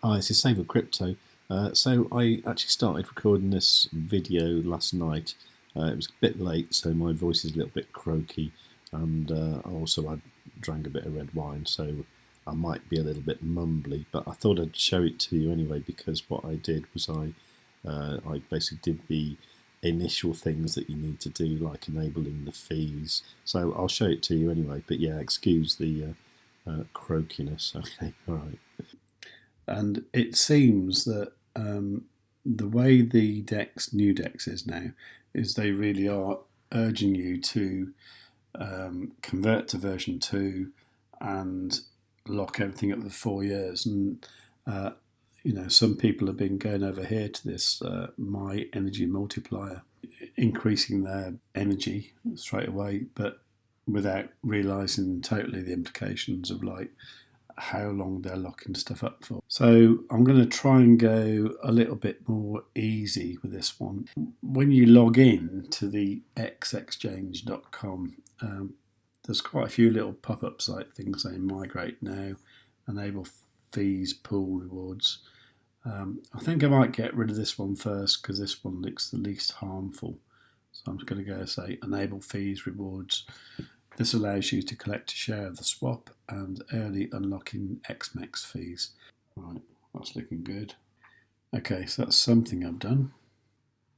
Hi, this is Save with Crypto. So I actually started recording this video last night. It was a bit late, so my voice is a little bit croaky, and also I drank a bit of red wine, so I might be a little bit mumbly. But I thought I'd show it to you anyway, because what I did was I basically did the initial things that you need to do, like enabling the fees. So I'll show it to you anyway. But yeah, excuse the croakiness. Okay, all right. And it seems that the way the new DEX is now is they really are urging you to convert to version 2 and lock everything up for 4 years. And some people have been going over here to this My Energy Multiplier, increasing their energy straight away, but without realising totally the implications of how long they're locking stuff up for. So I'm going to try and go a little bit more easy with this one. When you log in to the xExchange.com, there's quite a few little pop-ups like things saying migrate now, enable fees, pool rewards. I think I might get rid of this one first because this one looks the least harmful. So I'm just going to go say enable fees, rewards. This allows you to collect a share of the swap and early unlocking XMEX fees. Right, that's looking good. Okay, so that's something I've done.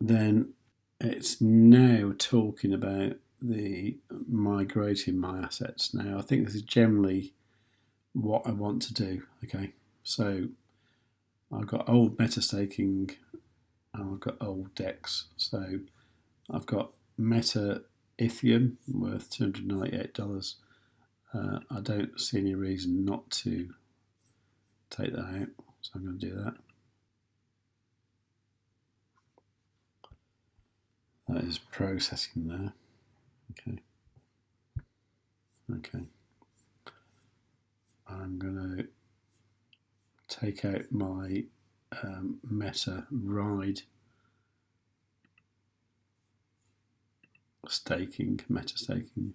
Then it's now talking about the migrating my assets. Now, I think this is generally what I want to do. Okay, so I've got old meta staking and I've got old DEX. So I've got meta Ethereum worth $298. I don't see any reason not to take that out, so I'm going to do that. That is processing there. Okay. I'm going to take out my meta ride meta staking.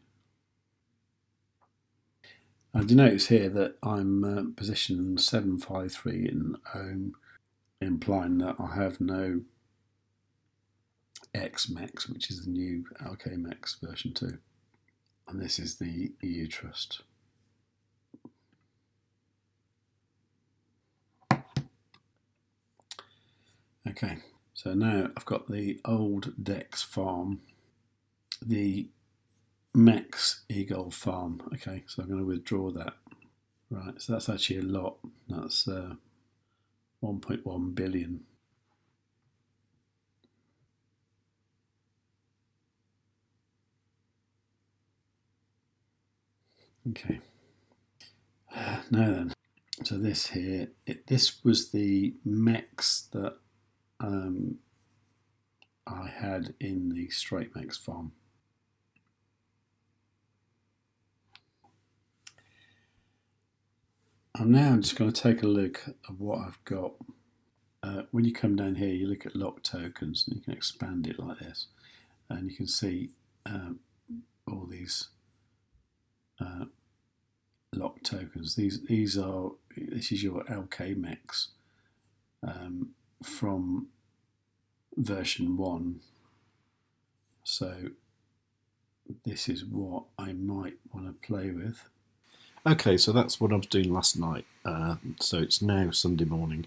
I do notice here that I'm positioned 753 in ohm, implying that I have no XMEX, which is the new LKMEX version 2. And this is the EU Trust. Okay, so now I've got the old DEX farm, the MEX eGold farm. Okay, so I'm going to withdraw that. Right, so that's actually a lot. That's 1.1 billion. Okay. Now then, so this here, this was the MEX that I had in the straight MEX farm. And now I'm just going to take a look at what I've got. When you come down here, you look at lock tokens, and you can expand it like this, and you can see all these lock tokens. This is your LKMEX from version 1. So this is what I might want to play with. Okay, so that's what I was doing last night. So it's now Sunday morning,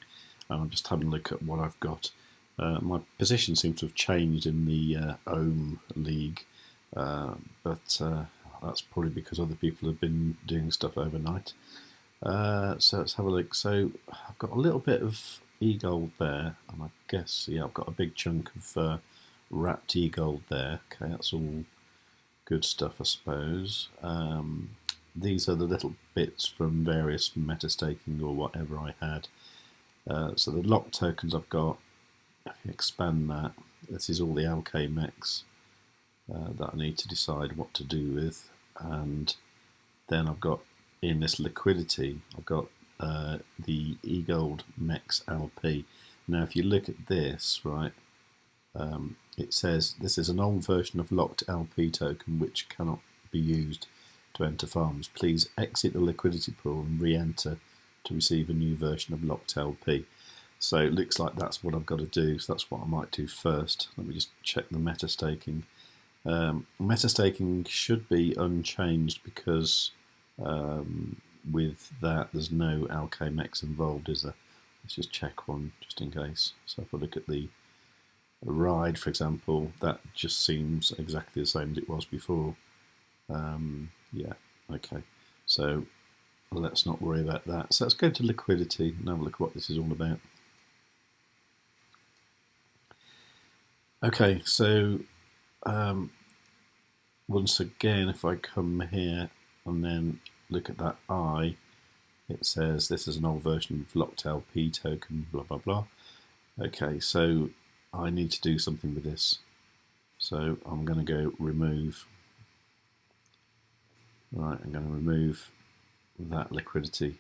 and I'm just having a look at what I've got. My position seems to have changed in the Ohm League, but that's probably because other people have been doing stuff overnight. So let's have a look. So I've got a little bit of eGold there, and I guess, yeah, I've got a big chunk of wrapped eGold there. Okay, that's all good stuff, I suppose. These are the little bits from various meta staking or whatever I had. So the lock tokens I've got, if you expand that, this is all the LKMEX that I need to decide what to do with. And then I've got, in this liquidity, I've got the eGold MEX LP. Now if you look at this, right, it says this is an old version of locked LP token which cannot be used to enter farms. Please exit the liquidity pool and re-enter to receive a new version of locked LP. So it looks like that's what I've got to do. So that's what I might do first. Let me just check the meta staking. Meta staking should be unchanged because with that there's no LKMEX involved, is there? Let's just check one just in case. So if I look at the ride, for example, that just seems exactly the same as it was before. Yeah, okay. So let's not worry about that. So let's go to liquidity and have a look at what this is all about. Okay, so once again, if I come here and then look at that I, it says this is an old version of locked LP token, blah, blah, blah. Okay, so I need to do something with this. So I'm going to go remove. Right, I'm going to remove that liquidity.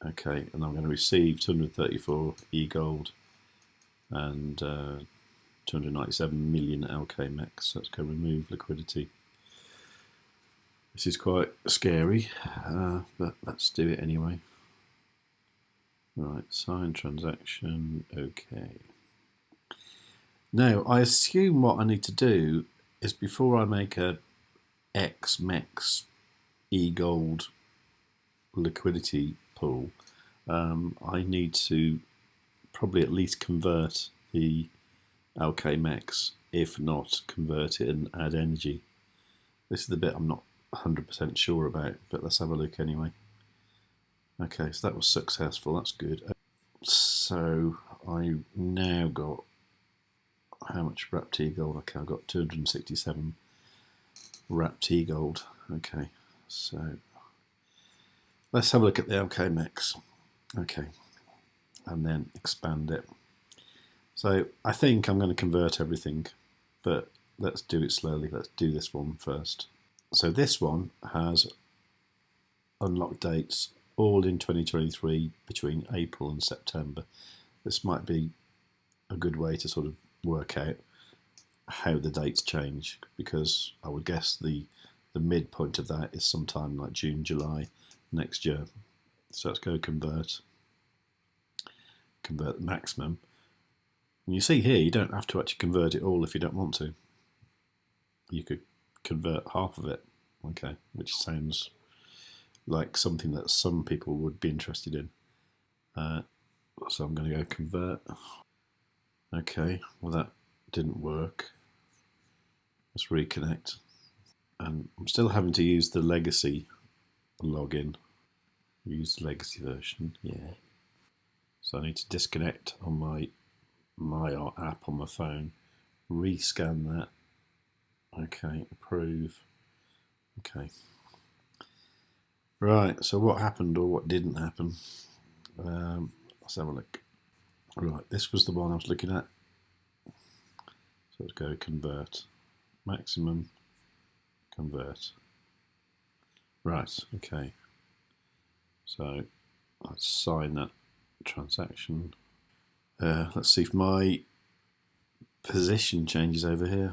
Okay, and I'm going to receive 234 eGold and 297 million LKMEX. Let's go remove liquidity. This is quite scary, but let's do it anyway. Right, sign transaction, okay. Now, I assume what I need to do is before I make a XMEX eGold liquidity pool, I need to probably at least convert the LKMEX, if not convert it and add energy. This is the bit I'm not 100% sure about, but let's have a look anyway. Okay, so that was successful, that's good. So I now got how much wrapped eGold? Okay, I've got 267 wrapped eGold. Okay, so let's have a look at the LKMEX. Okay, and then expand it. So I think I'm going to convert everything, but let's do it slowly. Let's do this one first. So this one has unlocked dates all in 2023 between April and September. This might be a good way to sort of work out how the dates change, because I would guess the midpoint of that is sometime like June, July next year. So let's go convert the maximum. And you see here, you don't have to actually convert it all if you don't want to. You could convert half of it, okay, which sounds like something that some people would be interested in. So I'm going to go convert. Okay, well that didn't work. Let's reconnect. And I'm still having to use the legacy login. Use the legacy version, yeah. So I need to disconnect on my Maiar app on my phone, rescan that. Okay, approve. Okay. Right, so what happened or what didn't happen? Let's have a look. Right, this was the one I was looking at. So let's go convert. Maximum, convert. Right, okay. So let's sign that transaction. Let's see if my position changes over here.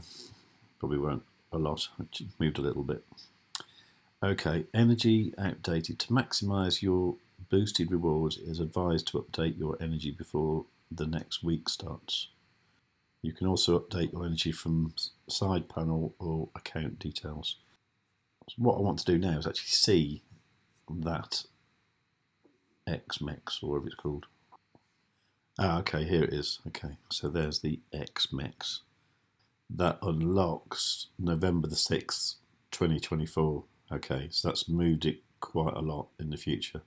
Probably won't a lot. It moved a little bit. Okay, energy outdated. To maximise your boosted rewards, it is advised to update your energy before the next week starts. You can also update your energy from side panel or account details. So what I want to do now is actually see that XMEX, or whatever it's called. Ah, okay, here it is. Okay, so there's the XMEX. That unlocks November the 6th, 2024. Okay, so that's moved it quite a lot in the future.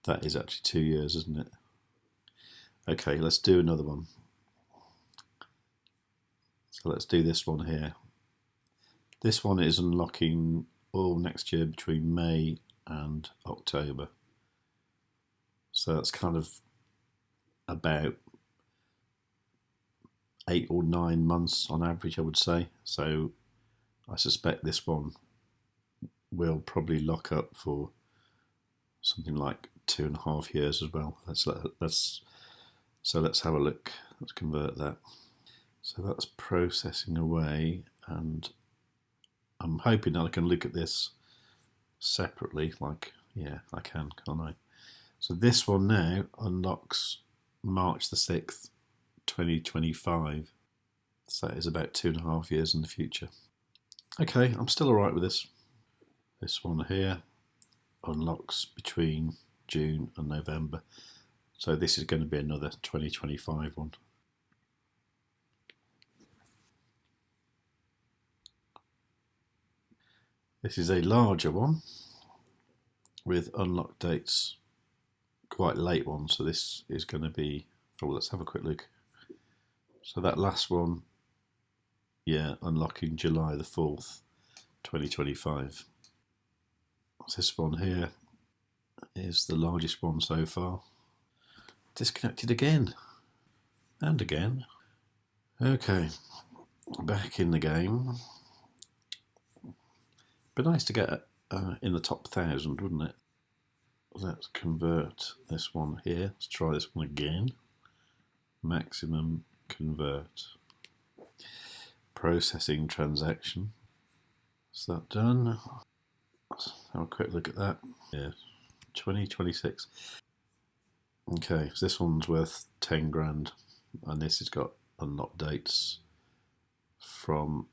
That is actually 2 years, isn't it? Okay, let's do another one. So let's do this one here. This one is unlocking all next year between May and October. So that's kind of about 8 or 9 months on average, I would say. So I suspect this one will probably lock up for something like 2.5 years as well. So let's have a look. Let's convert that. So that's processing away, and I'm hoping that I can look at this separately, like Yeah, I can, can't I? So this one now unlocks March the 6th, 2025. So that is about 2.5 years in the future. Okay, I'm still alright with this. This one here unlocks between June and November. So this is going to be another 2025 one. This is a larger one with unlock dates quite late one. So this is going to be, oh, let's have a quick look. So that last one, yeah, unlocking July the 4th, 2025. This one here is the largest one so far. Disconnected again and again. Okay, back in the game. Be nice to get in the top 1,000, wouldn't it? Let's convert this one here. Let's try this one again. Maximum convert. Processing transaction. Is that done? Let's have a quick look at that. Yeah, 2026. Okay, so this one's worth 10 grand, and this has got unlock dates from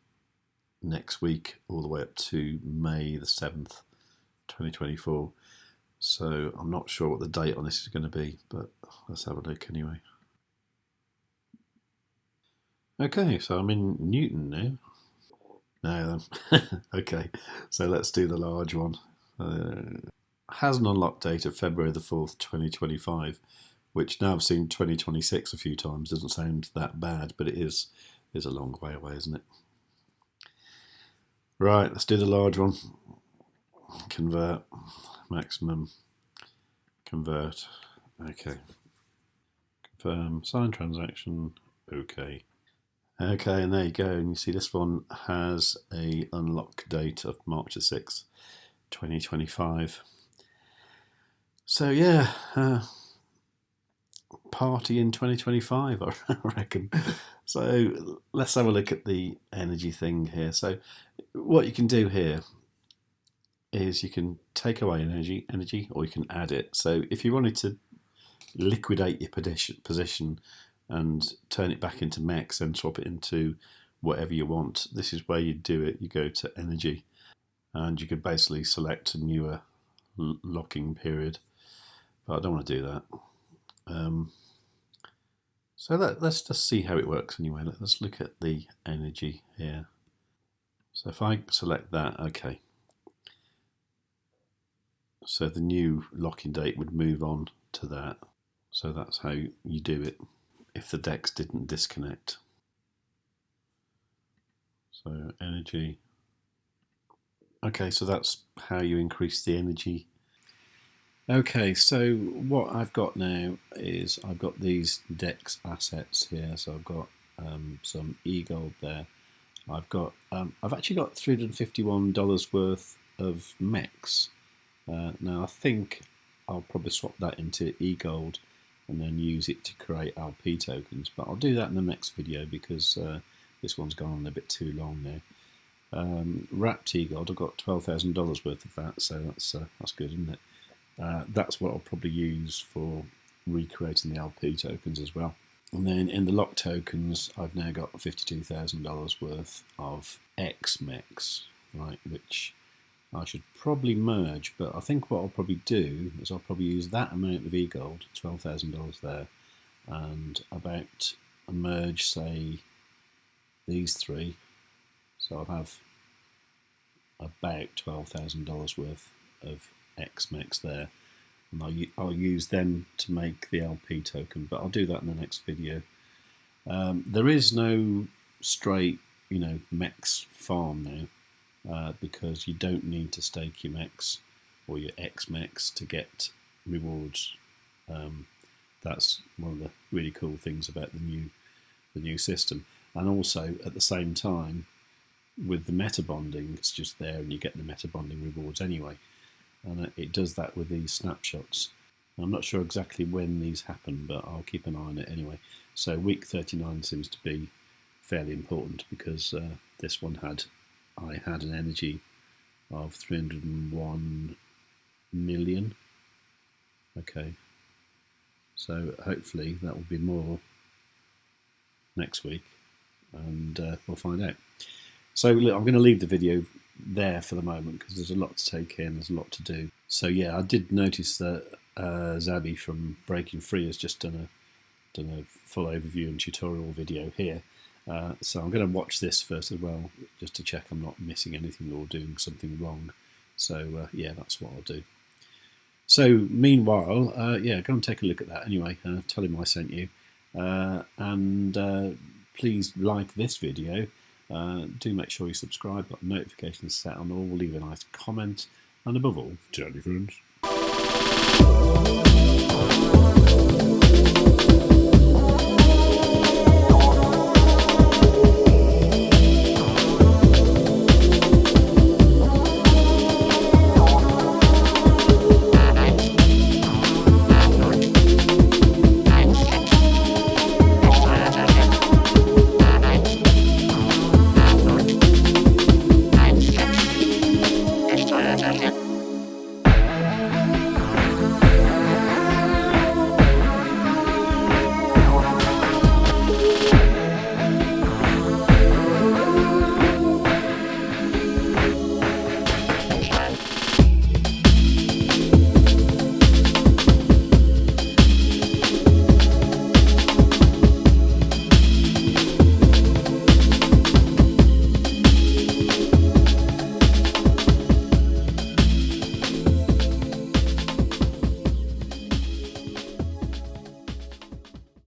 next week all the way up to May the 7th, 2024. So I'm not sure what the date on this is going to be, but let's have a look anyway. Okay, so I'm in Newton now. Now then, okay, so let's do the large one. Has an unlock date of February the 4th, 2025, which now I've seen 2026 a few times. Doesn't sound that bad, but it is a long way away, isn't it? Right, let's do the large one. Convert, maximum, convert, okay. Confirm, sign transaction, okay. Okay, and there you go. And you see this one has a unlock date of March the 6th, 2025. So yeah, party in 2025, I reckon. So let's have a look at the energy thing here. So what you can do here is you can take away energy, or you can add it. So if you wanted to liquidate your position and turn it back into MEX and swap it into whatever you want, this is where you do it. You go to energy, and you could basically select a newer locking period, but I don't want to do that. So let's just see how it works anyway. Let's look at the energy here. So if I select that, okay. So the new locking date would move on to that. So that's how you do it if the DEX didn't disconnect. So energy. Okay, so that's how you increase the energy. Okay, so what I've got now is I've got these DEX assets here. So I've got some eGold there. I've actually got $351 worth of MEX. Now I think I'll probably swap that into eGold and then use it to create LP tokens, but I'll do that in the next video because this one's gone on a bit too long now. Wrapped eGold, I've got $12,000 worth of that, so that's good, isn't it? That's what I'll probably use for recreating the LP tokens as well. And then in the lock tokens, I've now got $52,000 worth of XMEX, right, which I should probably merge, but I think what I'll probably do is I'll probably use that amount of eGold, $12,000 there, and about merge, say, these three. So I'll have about $12,000 worth of XMEX there, and I'll use them to make the LP token, but I'll do that in the next video. There is no straight, MEX farm now, because you don't need to stake your MEX or your XMEX to get rewards. That's one of the really cool things about the new system, and also at the same time with the meta bonding, it's just there and you get the meta bonding rewards anyway. And it does that with these snapshots. I'm not sure exactly when these happen, but I'll keep an eye on it anyway. So week 39 seems to be fairly important because this one I had an energy of 301 million. Okay, so hopefully that will be more next week, and we'll find out. So look, I'm going to leave the video there for the moment because there's a lot to take in, there's a lot to do. So yeah, I did notice that Zabby from Breaking Free has just done a full overview and tutorial video here. So I'm going to watch this first as well, just to check I'm not missing anything or doing something wrong. So yeah, that's what I'll do. So meanwhile, yeah, go and take a look at that anyway. Tell him I sent you, and please like this video. Do make sure you subscribe, got notifications set on all, leave a nice comment, and above all, tell your friends.